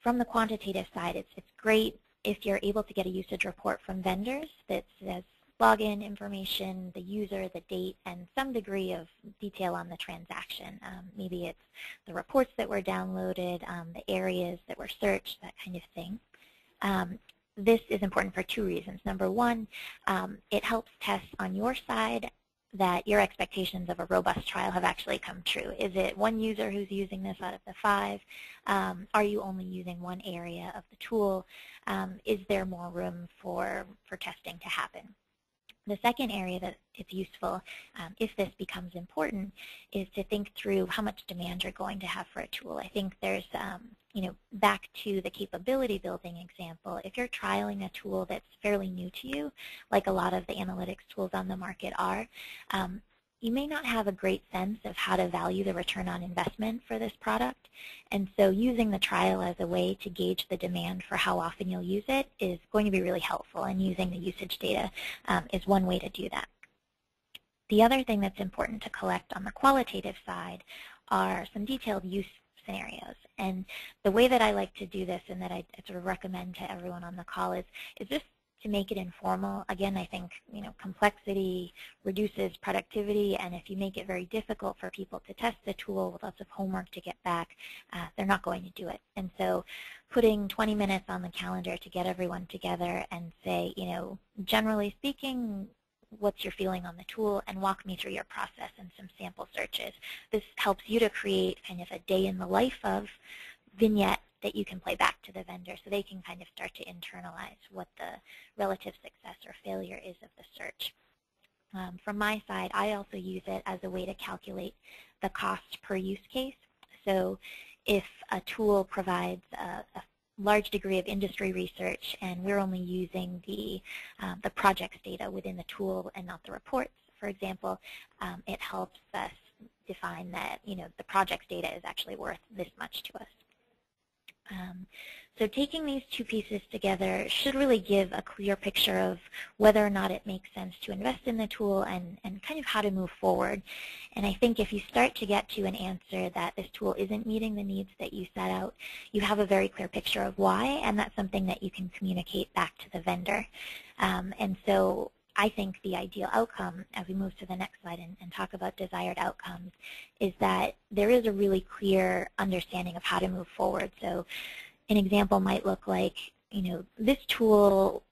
from the quantitative side, it's great if you're able to get a usage report from vendors that says login information, the user, the date, and some degree of detail on the transaction. Maybe it's the reports that were downloaded, the areas that were searched, that kind of thing. This is important for two reasons. Number one, it helps test on your side that your expectations of a robust trial have actually come true. Is it one user who's using this out of the 5? Are you only using one area of the tool? Is there more room for testing to happen? The second area that it's useful, if this becomes important, is to think through how much demand you're going to have for a tool. I think there's, back to the capability building example, if you're trialing a tool that's fairly new to you, like a lot of the analytics tools on the market are, you may not have a great sense of how to value the return on investment for this product. And so using the trial as a way to gauge the demand for how often you'll use it is going to be really helpful, and using the usage data is one way to do that. The other thing that's important to collect on the qualitative side are some detailed use scenarios. And the way that I like to do this, and that I sort of recommend to everyone on the call, is just to make it informal. Again, I think complexity reduces productivity, and if you make it very difficult for people to test the tool with lots of homework to get back, they're not going to do it. And so putting 20 minutes on the calendar to get everyone together and say, generally speaking, what's your feeling on the tool, and walk me through your process and some sample searches. This helps you to create kind of a day in the life of vignette that you can play back to the vendor, so they can kind of start to internalize what the relative success or failure is of the search. From my side, I also use it as a way to calculate the cost per use case. So if a tool provides a large degree of industry research and we're only using the projects data within the tool and not the reports, for example, it helps us define that the projects data is actually worth this much to us. So taking these two pieces together should really give a clear picture of whether or not it makes sense to invest in the tool and kind of how to move forward. And I think if you start to get to an answer that this tool isn't meeting the needs that you set out, you have a very clear picture of why, and that's something that you can communicate back to the vendor. And so I think the ideal outcome, as we move to the next slide and talk about desired outcomes, is that there is a really clear understanding of how to move forward. So an example might look like, this tool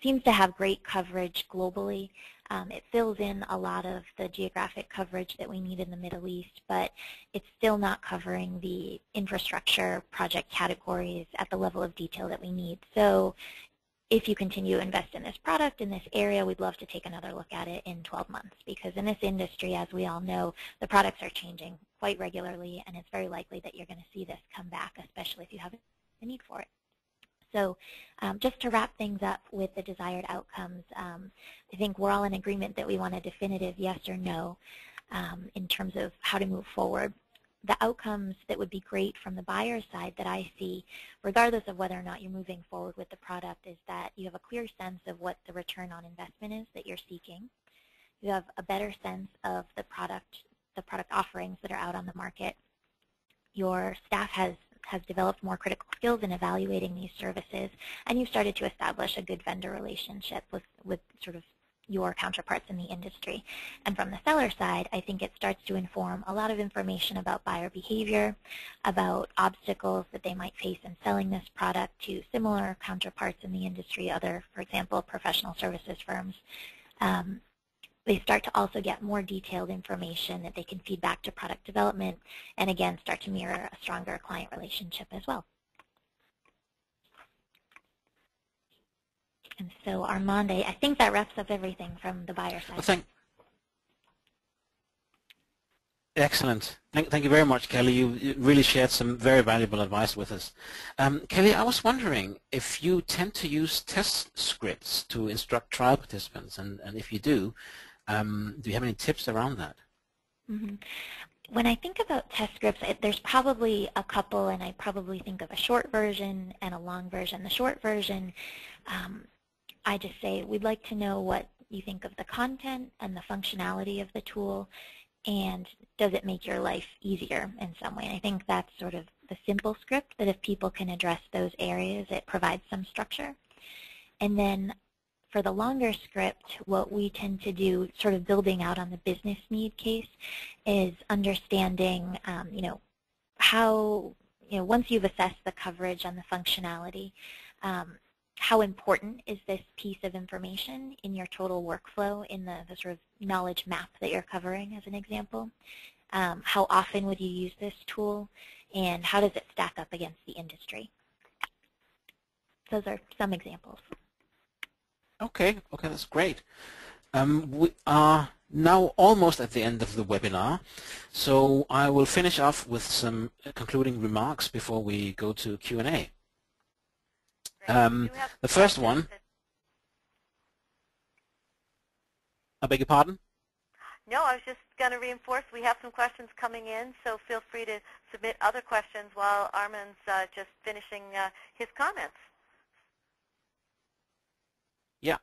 seems to have great coverage globally. It fills in a lot of the geographic coverage that we need in the Middle East, but it's still not covering the infrastructure project categories at the level of detail that we need. So if you continue to invest in this product in this area, we'd love to take another look at it in 12 months, because in this industry, as we all know, the products are changing quite regularly, and it's very likely that you're going to see this come back, especially if you have a need for it. So just to wrap things up with the desired outcomes, I think we're all in agreement that we want a definitive yes or no in terms of how to move forward. The outcomes that would be great from the buyer's side that I see, regardless of whether or not you're moving forward with the product, is that you have a clear sense of what the return on investment is that you're seeking. You have a better sense of the product offerings that are out on the market. Your staff has developed more critical skills in evaluating these services, and you've started to establish a good vendor relationship with sort of your counterparts in the industry. And from the seller side, I think it starts to inform a lot of information about buyer behavior, about obstacles that they might face in selling this product to similar counterparts in the industry, other, for example, professional services firms. They start to also get more detailed information that they can feed back to product development, and again, start to mirror a stronger client relationship as well. And so, Armand, I think that wraps up everything from the buyer side. Well, excellent. Thank you very much, Kelly. You really shared some very valuable advice with us. Kelly, I was wondering if you tend to use test scripts to instruct trial participants, and if you do you have any tips around that? Mm-hmm. When I think about test scripts, there's probably a couple, and I probably think of a short version and a long version. The short version, I just say, we'd like to know what you think of the content and the functionality of the tool, and does it make your life easier in some way? And I think that's sort of the simple script, that if people can address those areas, it provides some structure. And then for the longer script, what we tend to do, sort of building out on the business need case, is understanding, how, once you've assessed the coverage and the functionality, how important is this piece of information in your total workflow, in the sort of knowledge map that you're covering, as an example? How often would you use this tool, and how does it stack up against the industry? Those are some examples. Okay, that's great. We are now almost at the end of the webinar, so I will finish off with some concluding remarks before we go to Q&A. The first one, I beg your pardon? No, I was just going to reinforce we have some questions coming in, so feel free to submit other questions while Armand's just finishing his comments. Yeah.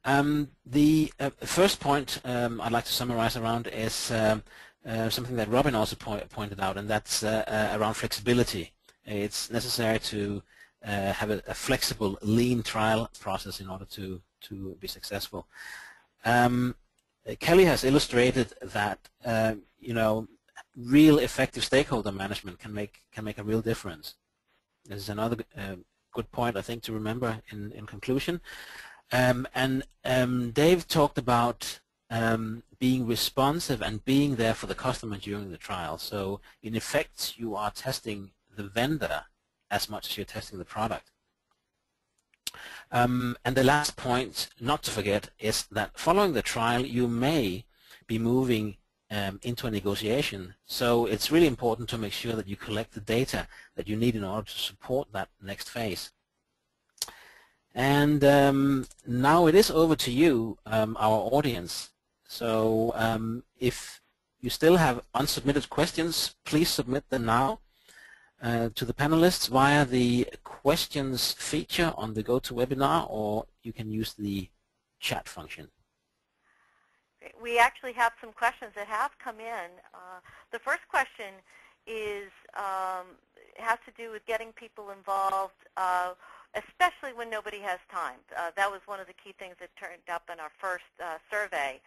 The first point I'd like to summarize around is something that Robin also pointed out, and that's around flexibility. It's necessary to have a flexible, lean trial process in order to be successful. Kelly has illustrated that real effective stakeholder management can make a real difference. This is another good point I think to remember in conclusion. Dave talked about being responsive and being there for the customer during the trial. So in effect, you are testing the vendor as much as you're testing the product. And the last point, not to forget, is that following the trial, you may be moving into a negotiation. So it's really important to make sure that you collect the data that you need in order to support that next phase. And now it is over to you, our audience. So if you still have unsubmitted questions, please submit them now to the panelists via the questions feature on the GoToWebinar, or you can use the chat function. We actually have some questions that have come in. The first question is has to do with getting people involved, especially when nobody has time. That was one of the key things that turned up in our first survey.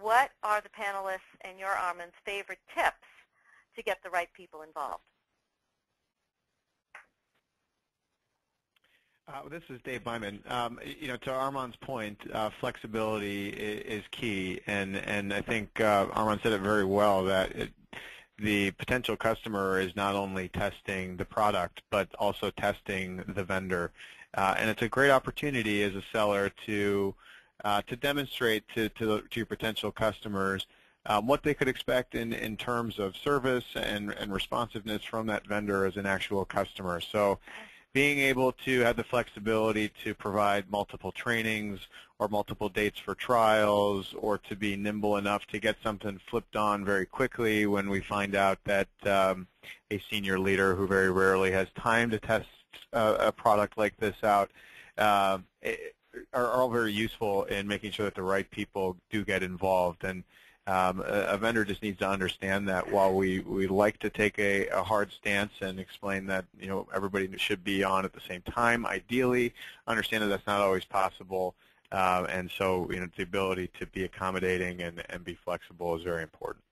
What are the panelists and your Armand's favorite tips to get the right people involved? This is Dave Bowman. To Armand's point, flexibility is key, and I think Armand said it very well, that the potential customer is not only testing the product but also testing the vendor, and it's a great opportunity as a seller to demonstrate to your potential customers what they could expect in terms of service and responsiveness from that vendor as an actual customer. So being able to have the flexibility to provide multiple trainings or multiple dates for trials, or to be nimble enough to get something flipped on very quickly when we find out that a senior leader who very rarely has time to test a product like this out are all very useful in making sure that the right people do get involved. And a vendor just needs to understand that while we like to take a hard stance and explain that everybody should be on at the same time, ideally, understand that that's not always possible, and so the ability to be accommodating and be flexible is very important.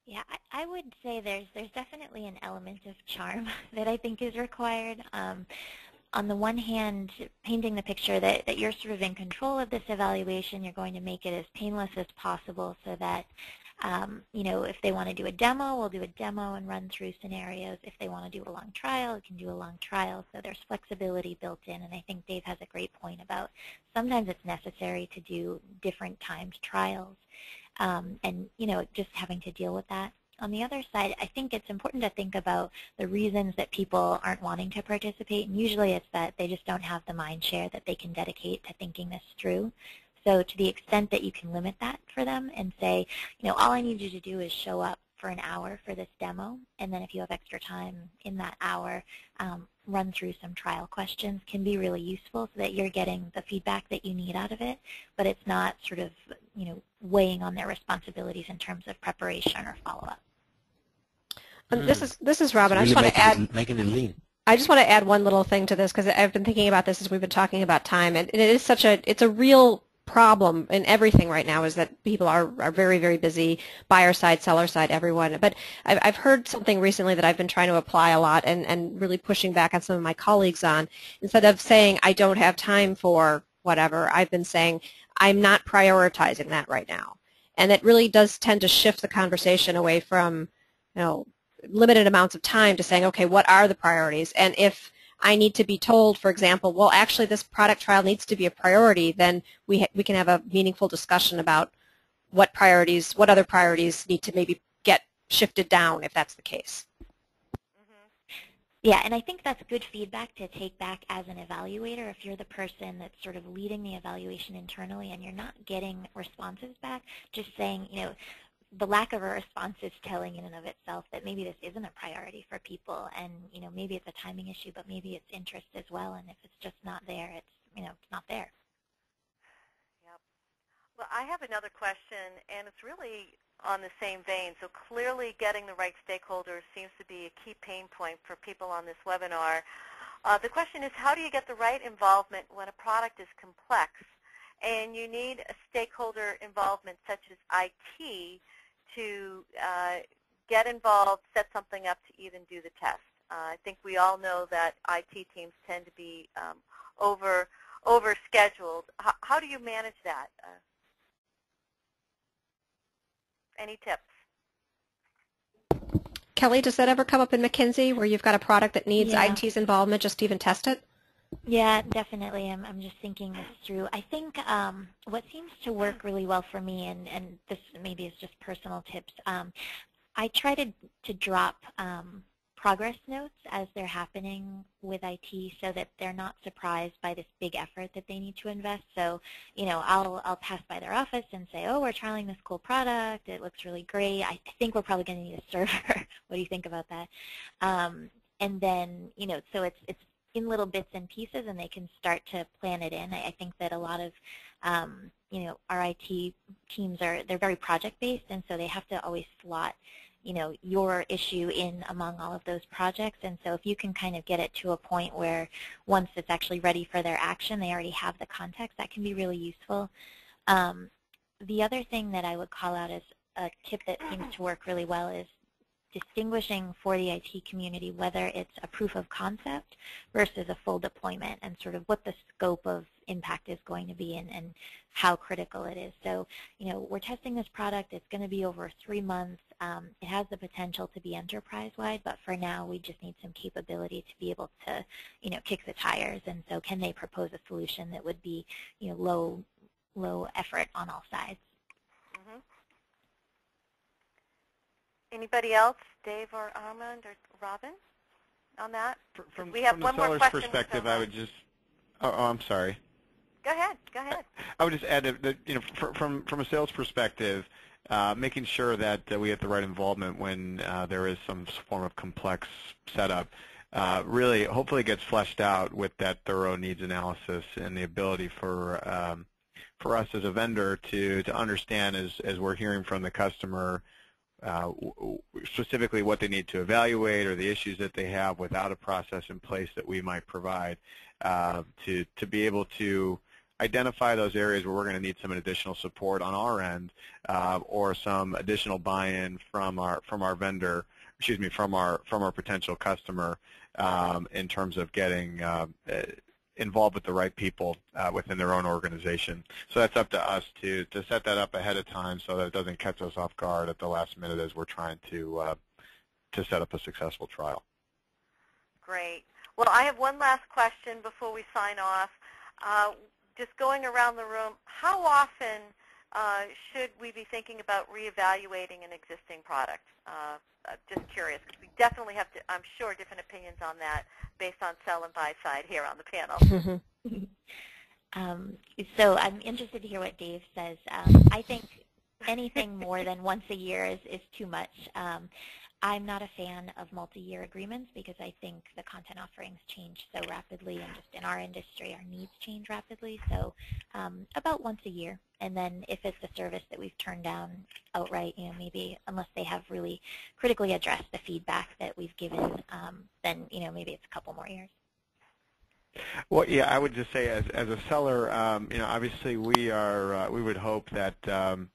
Yeah, I would say there's definitely an element of charm that I think is required. On the one hand, painting the picture that you're sort of in control of this evaluation, you're going to make it as painless as possible, so that if they want to do a demo, we'll do a demo and run through scenarios. If they want to do a long trial, we can do a long trial. So there's flexibility built in, and I think Dave has a great point about sometimes it's necessary to do different timed trials, and just having to deal with that. On the other side, I think it's important to think about the reasons that people aren't wanting to participate, and usually it's that they just don't have the mind share that they can dedicate to thinking this through. So to the extent that you can limit that for them and say, all I need you to do is show up for an hour for this demo, and then if you have extra time in that hour, run through some trial questions, can be really useful so that you're getting the feedback that you need out of it, but it's not sort of, weighing on their responsibilities in terms of preparation or follow-up. This is Robin. Really I just want to add. Making it lean. I just want to add one little thing to this, because I've been thinking about this as we've been talking about time, and it is it's a real problem in everything right now, is that people are very, very busy, buyer side, seller side, everyone. But I've heard something recently that I've been trying to apply a lot and really pushing back on some of my colleagues on. Instead of saying I don't have time for whatever, I've been saying I'm not prioritizing that right now. And it really does tend to shift the conversation away from, limited amounts of time to saying, okay, what are the priorities? And if I need to be told, for example, well, actually this product trial needs to be a priority, then we can have a meaningful discussion about what other priorities need to maybe get shifted down if that's the case. Yeah, and I think that's good feedback to take back as an evaluator. If you're the person that's sort of leading the evaluation internally and you're not getting responses back, just saying, the lack of a response is telling in and of itself that maybe this isn't a priority for people, and maybe it's a timing issue, but maybe it's interest as well, and if it's just not there, it's not there. Yep. Well, I have another question, and it's really on the same vein. So clearly getting the right stakeholders seems to be a key pain point for people on this webinar. The question is, how do you get the right involvement when a product is complex and you need a stakeholder involvement such as IT to get involved, set something up to even do the test? I think we all know that IT teams tend to be over-scheduled. How do you manage that? Any tips? Kelly, does that ever come up in McKinsey where you've got a product that needs Yeah. IT's involvement just to even test it? Yeah, definitely. I'm just thinking this through. I think what seems to work really well for me, and this maybe is just personal tips, I try to drop progress notes as they're happening with IT so that they're not surprised by this big effort that they need to invest. So, I'll pass by their office and say, oh, we're trialing this cool product. It looks really great. I think we're probably going to need a server. What do you think about that? And then, so it's in little bits and pieces, and they can start to plan it in. I think that a lot of, our IT teams they're very project-based, and so they have to always slot your issue in among all of those projects. And so if you can kind of get it to a point where once it's actually ready for their action, they already have the context, that can be really useful. The other thing that I would call out as a tip that seems to work really well is distinguishing for the IT community whether it's a proof of concept versus a full deployment, and sort of what the scope of impact is going to be and how critical it is. So, we're testing this product. It's going to be over 3 months. It has the potential to be enterprise-wide, but for now we just need some capability to be able to, kick the tires. And so can they propose a solution that would be, low effort on all sides? Mm-hmm. Anybody else, Dave or Armand or Robin, on that? We have one more question. From the seller's perspective, I would just, I'm sorry. Go ahead. I would just add that, from a sales perspective, making sure that we get the right involvement when there is some form of complex setup really hopefully gets fleshed out with that thorough needs analysis and the ability for us as a vendor to understand as we're hearing from the customer specifically what they need to evaluate or the issues that they have without a process in place that we might provide to be able to identify those areas where we're going to need some additional support on our end or some additional buy-in from our vendor, from our potential customer in terms of getting involved with the right people within their own organization. So that's up to us to set that up ahead of time so that it doesn't catch us off guard at the last minute as we're trying to set up a successful trial. Great. Well, I have one last question before we sign off. Just going around the room, how often should we be thinking about reevaluating an existing product? Just curious, because we definitely have, I'm sure, different opinions on that based on sell and buy side here on the panel. So I'm interested to hear what Dave says. I think anything more than once a year is too much. I'm not a fan of multi-year agreements because I think the content offerings change so rapidly, and just in our industry, our needs change rapidly. So about once a year. And then if it's a service that we've turned down outright, maybe unless they have really critically addressed the feedback that we've given, then maybe it's a couple more years. Well, yeah, I would just say as a seller, obviously we would hope that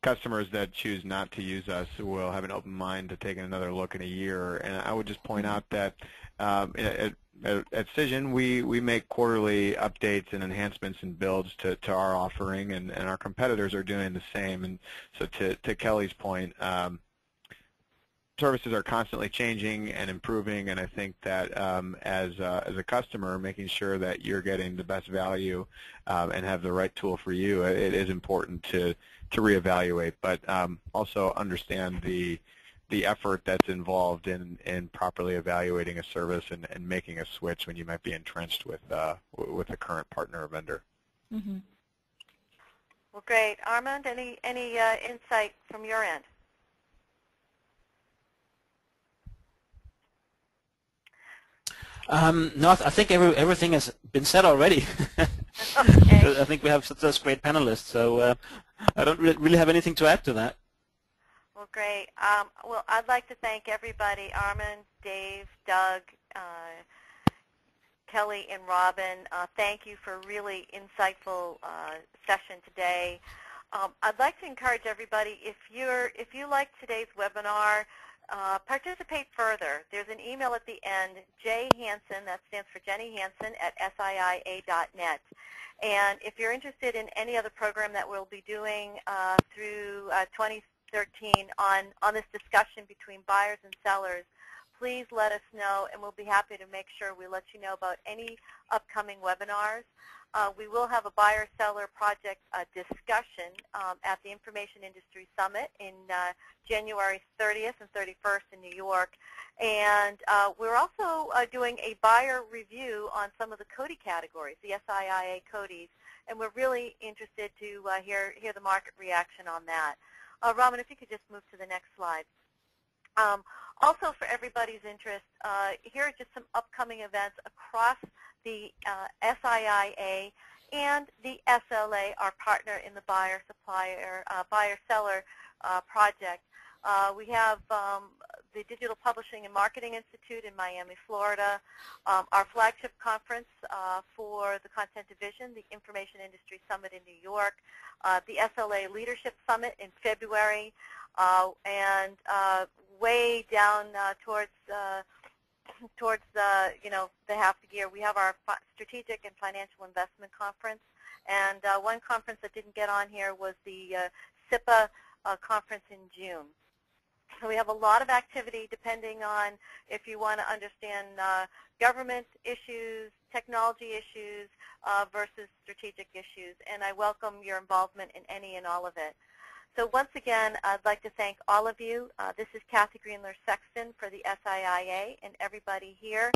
customers that choose not to use us will have an open mind to taking another look in a year. And I would just point out that at Cision, we make quarterly updates and enhancements and builds to our offering, and our competitors are doing the same. And so to Kelly's point, services are constantly changing and improving, and I think that as a customer, making sure that you're getting the best value and have the right tool for you, it is important to reevaluate, but also understand the the effort that's involved in properly evaluating a service and making a switch when you might be entrenched with a current partner or vendor. Mm-hmm. Well, great. Armand, any insight from your end? No, I think everything has been said already. Okay. I think we have such great panelists, so I don't really have anything to add to that. Well, great. Well, I'd like to thank everybody, Armand, Dave, Doug, Kelly, and Robin. Thank you for a really insightful session today. I'd like to encourage everybody, if you like today's webinar, participate further. There's an email at the end, jhansen, that stands for Jenny Hansen, at siia.net. And if you're interested in any other program that we'll be doing through 2013 on this discussion between buyers and sellers, please let us know, and we'll be happy to make sure we let you know about any upcoming webinars. We will have a buyer-seller project discussion at the Information Industry Summit in January 30th and 31st in New York. And we're also doing a buyer review on some of the CODI categories, the SIIA CODIs, and we're really interested to hear the market reaction on that. Robin, if you could just move to the next slide. Also, for everybody's interest, here are just some upcoming events across the SIIA and the SLA, our partner in the buyer-seller project. We have the Digital Publishing and Marketing Institute in Miami, Florida, our flagship conference for the Content Division, the Information Industry Summit in New York, the SLA Leadership Summit in February, and way down towards the half the year, we have our Strategic and Financial Investment Conference. And one conference that didn't get on here was the SIPA conference in June. So we have a lot of activity depending on if you want to understand government issues, technology issues versus strategic issues. And I welcome your involvement in any and all of it. So once again, I'd like to thank all of you. This is Kathy Greenler-Sexton for the SIIA and everybody here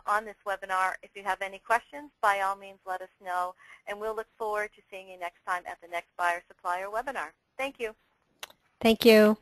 on this webinar. If you have any questions, by all means, let us know. And we'll look forward to seeing you next time at the next Buyer Supplier webinar. Thank you. Thank you.